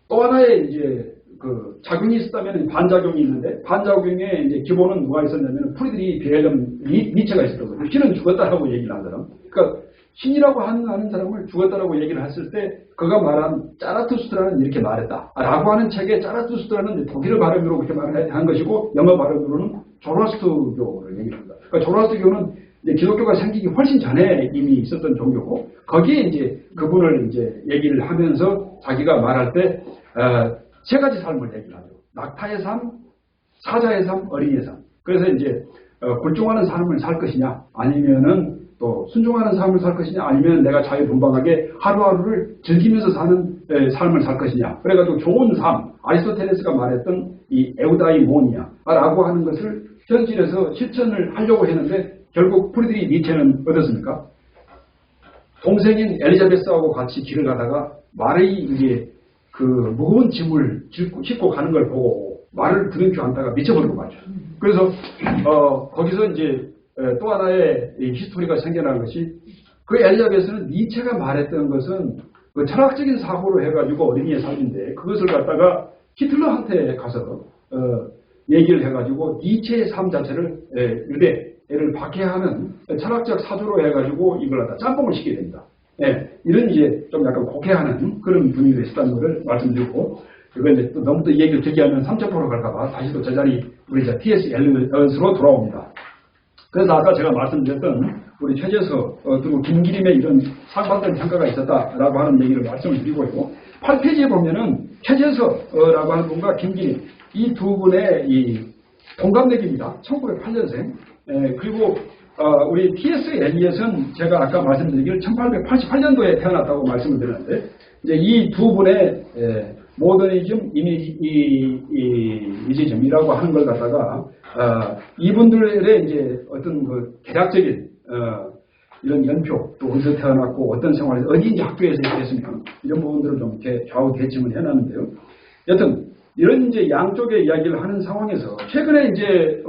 또 하나의 이제 그 작용이 있었다면 반작용이 있는데 반작용의 이제 기본은 뭐가 있었냐면 프리드리히 빌헬름 니체가 있었거든요. 신은 죽었다라고 얘기를 한 사람. 그러니까 신이라고 하는 사람을 죽었다라고 얘기를 했을 때 그가 말한 짜라투스트라는 이렇게 말했다라고 하는 책에 짜라투스트라는 독일어 발음으로 그렇게 말한 것이고 영어 발음으로는 조로아스터교를 얘기를 합니다. 그러니까 조로아스터교는 이제 기독교가 생기기 훨씬 전에 이미 있었던 종교고 거기에 이제 그분을 이제 얘기를 하면서 자기가 말할 때 세 가지 삶을 얘기를 하죠. 낙타의 삶, 사자의 삶, 어린이의 삶. 그래서 이제 굴종하는 삶을 살 것이냐, 아니면은 또 순종하는 삶을 살 것이냐, 아니면 내가 자유분방하게 하루하루를 즐기면서 사는 삶을 살 것이냐. 그래가지고 좋은 삶, 아리스토텔레스가 말했던 이 에우다이모니아라고 하는 것을 현실에서 실천을 하려고 했는데 결국 프리드리히 니체는 어떻습니까? 동생인 엘리자베스하고 같이 길을 가다가 말의 이제 그 무거운 짐을 싣고 가는 걸 보고 말을 들은 줄 안다가 미쳐버리고 말죠. 그래서 거기서 이제 또 하나의 히스토리가 생겨난 것이 그 엘리자베스는 니체가 말했던 것은 그 철학적인 사고로 해가지고 어린이의 삶인데 그것을 갖다가 히틀러한테 가서 얘기를 해가지고 니체의 삶 자체를 유대를 박해하는 철학적 사조로 해가지고 이걸 갖다 짬뽕을 시키게 됩니다. 이런 이제 좀 약간 곡해하는 그런 분위기가 있었다는 것을 말씀드리고, 이거 이제 또 너무 또 이 얘기를 길게 하면 3,000% 갈까봐 다시 또 제자리 우리 이제 T.S. 엘리엇으로 돌아옵니다. 그래서 아까 제가 말씀드렸던 우리 최재서 그리고 김기림의 이런 상반된 평가가 있었다라고 하는 얘기를 말씀을 드리고요. 8페이지에 보면은 최재서라고 하는 분과 김기림 이 두 분의 이 동갑내기입니다. 1908년생. 그리고 우리 T.S. 엘리엇은 제가 아까 말씀드리기를 1888년도에 태어났다고 말씀을 드렸는데, 이제 이 두 분의 모더니즘, 이미지즘이라고 하는 걸 갖다가 이분들의 이제 어떤 그 대략적인 이런 연표, 또 어디서 태어났고 어떤 생활에서 어디 이제 학교에서 했으면 이런 부분들을 좀 이렇게 좌우 대칭을 해놨는데요. 여튼 이런 이제 양쪽의 이야기를 하는 상황에서 최근에 이제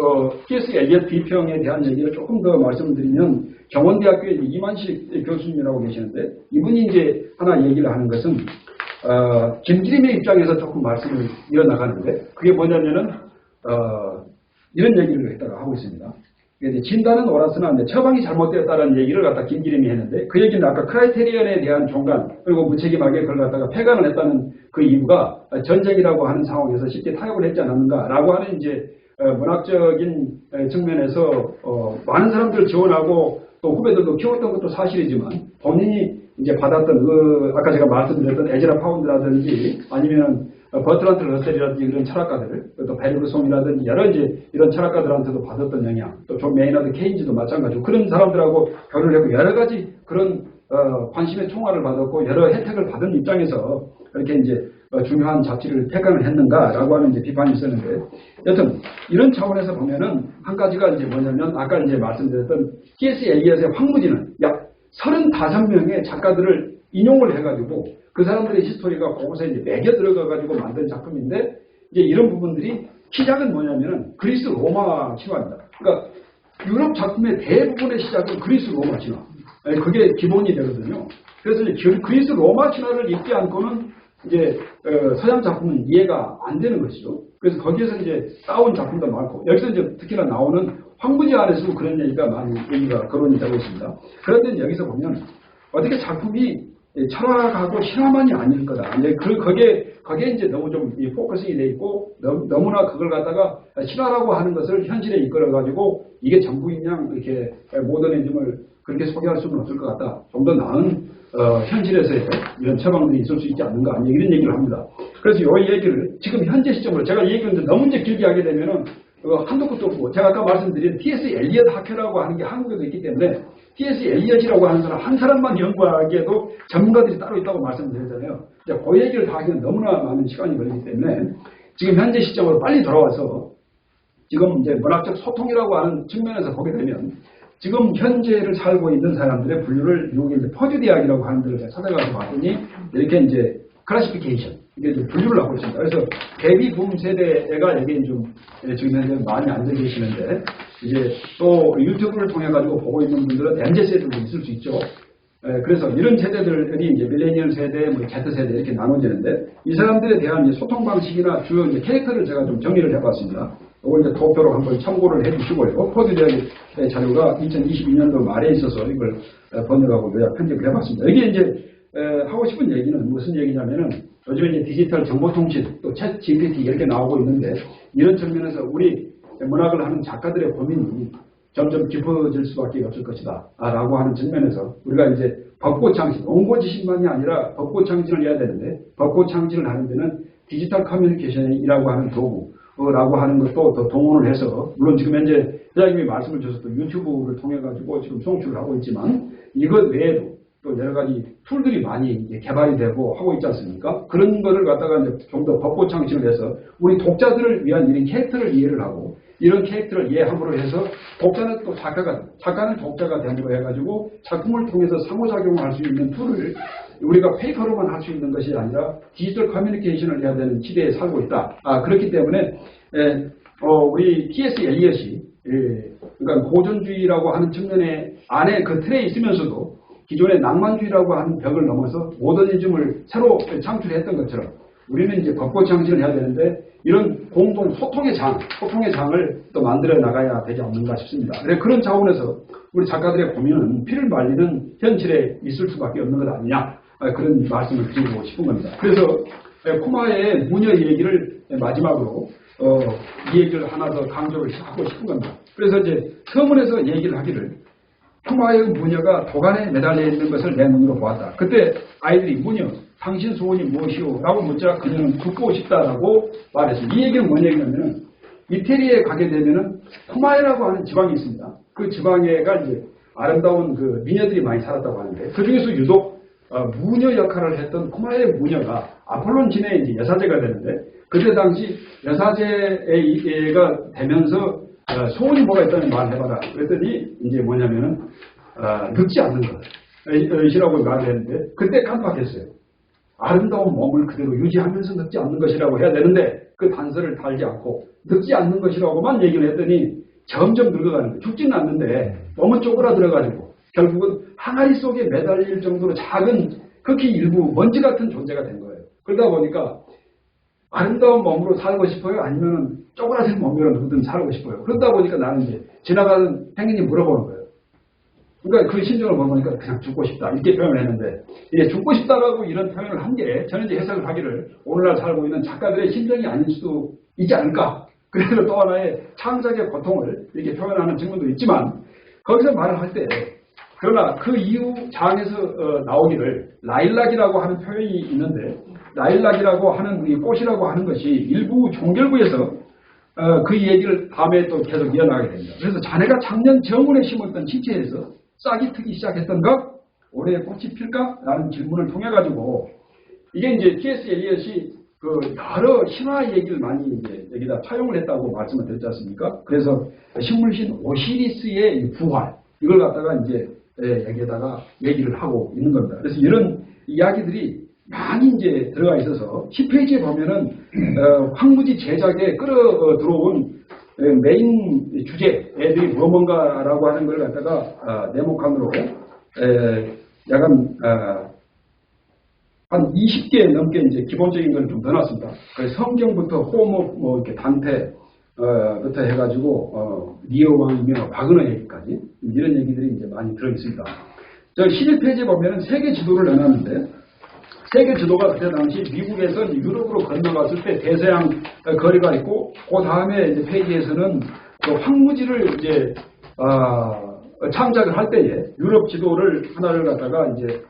T.S. 엘리엇 비평에 대한 얘기를 조금 더 말씀을 드리면 경원대학교에 이만식 교수님이라고 계시는데 이분이 이제 하나 얘기를 하는 것은 김기림의 입장에서 조금 말씀을 이어나가는데 그게 뭐냐면은 이런 얘기를 했다가 하고 있습니다. 진단은 옳았으나 처방이 잘못되었다는 얘기를 갖다 김기림이 했는데 그 얘기는 아까 크라이테리언에 대한 종간 그리고 무책임하게 그걸 갖다가 폐간을 했다는 그 이유가 전쟁이라고 하는 상황에서 쉽게 타협을 했지 않았는가라고 하는 이제 문학적인 측면에서 많은 사람들을 지원하고 또 후배들도 키웠던 것도 사실이지만 본인이 이제 받았던 아까 제가 말씀드렸던 에즈라 파운드라든지 아니면 버트란트 러셀이라든지 이런 철학가들, 또 베르그송이라든지 여러 이제 이런 철학가들한테도 받았던 영향, 또 존 메이너드 케인즈도 마찬가지고 그런 사람들하고 교류를 하고 여러 가지 그런 관심의 총알을 받았고 여러 혜택을 받은 입장에서 이렇게 이제 중요한 잡지를 폐간을 했는가라고 하는 이제 비판이 있었는데, 여튼 이런 차원에서 보면은 한 가지가 이제 뭐냐면 아까 이제 말씀드렸던 T.S. 엘리엇의 황무지는 약 35명의 작가들을 인용을 해가지고 그 사람들의 히스토리가 그곳에 이제 매겨 들어가가지고 만든 작품인데 이제 이런 부분들이 시작은 뭐냐면은 그리스 로마 신화입니다. 그러니까 유럽 작품의 대부분의 시작은 그리스 로마 신화. 그게 기본이 되거든요. 그래서 이제 그리스 로마 신화를 읽지 않고는 이제 서양 작품은 이해가 안 되는 것이죠. 그래서 거기에서 이제 따온 작품도 많고 여기서 이제 특히나 나오는 황무지 안에서도 그런 얘기가 많이 거론이 되고 있습니다. 그런데 여기서 보면 어떻게 작품이 철학하고 신화만이 아닐 거다. 이제 거기에 이제 너무 좀 포커싱이 돼 있고 너무나 그걸 갖다가 신화라고 하는 것을 현실에 이끌어 가지고 이게 전부인 양 이렇게 모더니즘을 그렇게 소개할 수는 없을 것 같다. 좀 더 나은 현실에서의 이런 처방들이 있을 수 있지 않는가 이런 얘기를 합니다. 그래서 이 얘기를 지금 현재 시점으로 제가 얘기했는데 너무 이제 길게 하게 되면은 한도 끝도 없고 제가 아까 말씀드린 T.S. 엘리엇 학회라고 하는 게 한국에도 있기 때문에 T.S. 엘리엇이라고 하는 사람 한 사람만 연구하기에도 전문가들이 따로 있다고 말씀드렸잖아요. 이제 그 얘기를 다 하기엔 너무나 많은 시간이 걸리기 때문에 지금 현재 시점으로 빨리 돌아와서 지금 이제 문학적 소통이라고 하는 측면에서 보게 되면 지금 현재를 살고 있는 사람들의 분류를 미국의 퍼듀 대학이라고 하는 데를 찾아가서 봤더니 이렇게 이제 클래시피케이션 이게 이제 분류를 하고 있습니다. 그래서 베이비붐 세대가 여기 좀 지금 현재 많이 앉아 계시는데 이제 또 유튜브를 통해 가지고 보고 있는 분들은 MZ 세대도 있을 수 있죠. 그래서 이런 세대들이 이제 밀레니얼 세대, 뭐 Z 세대 이렇게 나눠지는데 이 사람들에 대한 이제 소통 방식이나 주요 이제 캐릭터를 제가 좀 정리를 해봤습니다. 이걸 이제 도표로 한번 참고를 해주시고요. 퍼듀 대학의 자료가 2022년도 말에 있어서 이걸 번역하고 요약 편집을 해봤습니다. 여기 이제 하고 싶은 얘기는 무슨 얘기냐면은 요즘에 이제 디지털 정보통신 또 챗 GPT 이렇게 나오고 있는데 이런 측면에서 우리 문학을 하는 작가들의 고민이 점점 깊어질 수밖에 없을 것이다 라고 하는 측면에서 우리가 이제 벚꽃창신, 온고지신만이 아니라 벚꽃창신을 해야 되는데 벚꽃창신을 하는 데는 디지털 커뮤니케이션이라고 하는 도구라고 하는 것도 더 동원을 해서 물론 지금 현재 회장님이 말씀을 주셔서 유튜브를 통해 가지고 지금 송출을 하고 있지만 이것 외에도 또 여러 가지 툴들이 많이 개발이 되고 하고 있지 않습니까? 그런 거를 갖다가 좀 더 벚꽃창신을 해서 우리 독자들을 위한 이런 캐릭터를 이해를 하고 이런 캐릭터를 이해함으로 해서 독자는 또 작가는 독자가 됨으로 해가지고 작품을 통해서 상호작용을 할 수 있는 툴을 우리가 페이퍼로만 할 수 있는 것이 아니라 디지털 커뮤니케이션을 해야 되는 시대에 살고 있다. 그렇기 때문에 우리 T.S. 엘리엇이 그러니까 고전주의라고 하는 측면에 안에 그 틀에 있으면서도 기존의 낭만주의라고 하는 벽을 넘어서 모더니즘을 새로 창출했던 것처럼 우리는 이제 벚꽃창신을 해야 되는데 이런 공동 소통의 장을 또 만들어 나가야 되지 않는가 싶습니다. 그런 차원에서 우리 작가들의 고민은 피를 말리는 현실에 있을 수밖에 없는 것 아니냐 그런 말씀을 드리고 싶은 겁니다. 그래서 쿠마의 무녀 얘기를 마지막으로 이 얘기를 하나 더 강조를 하고 싶은 겁니다. 그래서 이제 서문에서 얘기를 하기를 쿠마의 무녀가 도간에 매달려 있는 것을 내 눈으로 보았다. 그때 아이들이 무녀 당신 소원이 무엇이오? 라고 묻자 그녀는 죽고 싶다라고 말했습니다. 이 얘기는 뭔 얘기냐면은 이태리에 가게 되면은 쿠마에라고 하는 지방이 있습니다. 그 지방에가 이제 아름다운 그 미녀들이 많이 살았다고 하는데 그 중에서 유독 무녀 역할을 했던 쿠마의 무녀가 아폴론 진의 이제 여사제가 되는데 그때 당시 여사제가 되면서 소원이 뭐가 있다는 말을 해봐라. 그랬더니 이제 뭐냐면은 늙지 않는 것이라고 말을 했는데 그때 깜빡했어요. 아름다운 몸을 그대로 유지하면서 늙지 않는 것이라고 해야 되는데 그 단서를 달지 않고 늙지 않는 것이라고만 얘기를 했더니 점점 늙어가는 거예요. 죽지는 않는데 너무 쪼그라들어가지고 결국은 항아리 속에 매달릴 정도로 작은 극히 일부 먼지 같은 존재가 된 거예요. 그러다 보니까 아름다운 몸으로 살고 싶어요? 아니면 쪼그라든 몸으로 누구든 살고 싶어요? 그러다 보니까 나는 이제 지나가는 행인이 물어보는 거예요. 그러니까 그 심정을 보니까 그냥 죽고 싶다 이렇게 표현을 했는데 이게 죽고 싶다라고 이런 표현을 한 게 저는 이제 해석을 하기를 오늘날 살고 있는 작가들의 심정이 아닐 수도 있지 않을까. 그래서 또 하나의 창작의 고통을 이렇게 표현하는 측면도 있지만 거기서 말을 할 때 그러나 그 이후 장에서 나오기를 라일락이라고 하는 표현이 있는데 라일락이라고 하는 이 꽃이라고 하는 것이 일부 종결부에서 그 얘기를 다음에 또 계속 이어나가게 됩니다. 그래서 자네가 작년 정원에 심었던 지체에서 싹이 트기 시작했던가? 올해 꽃이 필까? 라는 질문을 통해 가지고 이게 이제 T.S. 엘리엇이 그 여러 신화 얘기를 많이 이제 여기다 차용을 했다고 말씀을 드렸지 않습니까? 그래서 식물신 오시리스의 부활 이걸 갖다가 이제 여기에다가 얘기를 하고 있는 겁니다. 그래서 이런 이야기들이 많이 이제 들어가 있어서 10페이지에 보면은 황무지 제작에 끌어 들어온 메인 주제 애들이 뭔가라고 하는 걸 갖다가 네모칸으로 약간 한 20개 넘게 이제 기본적인 걸 좀 넣어놨습니다. 그래서 성경부터 호목, 뭐 이렇게 단테, 부터 해가지고, 리오 왕이며 박은호 얘기까지 이런 얘기들이 이제 많이 들어있습니다. 저 11페이지에 보면은 세계 지도를 내놨는데, 세계 지도가 그때 당시 미국에서 유럽으로 건너갔을 때 대서양 거리가 있고, 그 다음에 이제 페이지에서는 그 황무지를 이제, 창작을 할 때에 유럽 지도를 하나를 갖다가 이제,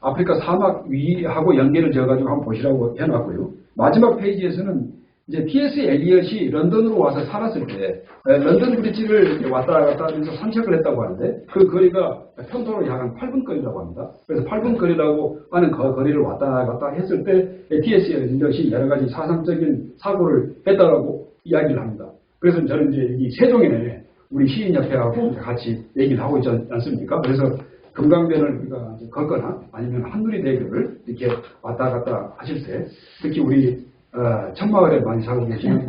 아프리카 사막 위하고 연계를 지어가지고 한번 보시라고 해놨고요. 마지막 페이지에서는 이제 T.S. 엘리엇이 런던으로 와서 살았을 때 런던 브릿지를 왔다 갔다 하면서 산책을 했다고 하는데 그 거리가 편도로 약 한 8분 거리라고 합니다. 그래서 8분 거리라고 하는 그 거리를 왔다 갔다 했을 때 T.S. 엘리엇이 여러 가지 사상적인 사고를 했다라고 이야기를 합니다. 그래서 저는 이제 이 세종에 우리 시인협회하고 같이 얘기를 하고 있지 않습니까? 그래서 금강변을 우리가 걷거나 아니면 한누리 대교를 이렇게 왔다 갔다 하실 때 특히 우리 천마을에 많이 살고 계시는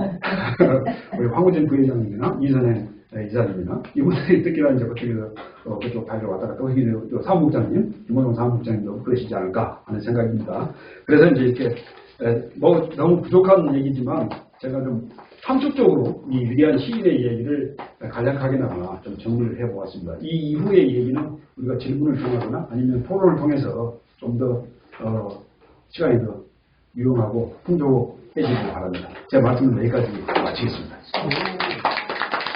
우리 황우진 부회장님이나 이선행 이사님이나 이분들이 특히나 이제 그쪽 다리를 왔다 갔다 하시는 사무국장님, 김원용 사무국장님도 그러시지 않을까 하는 생각입니다. 그래서 이제 이렇게 뭐 너무 부족한 얘기지만 제가 좀 함축적으로 이 위대한 시인의 얘기를 간략하게나마 좀 정리를 해보았습니다. 이 이후의 얘기는 우리가 질문을 통하거나 아니면 토론을 통해서 좀 더 시간이 더 유용하고 풍족해지길 바랍니다. 제 말씀은 여기까지 마치겠습니다.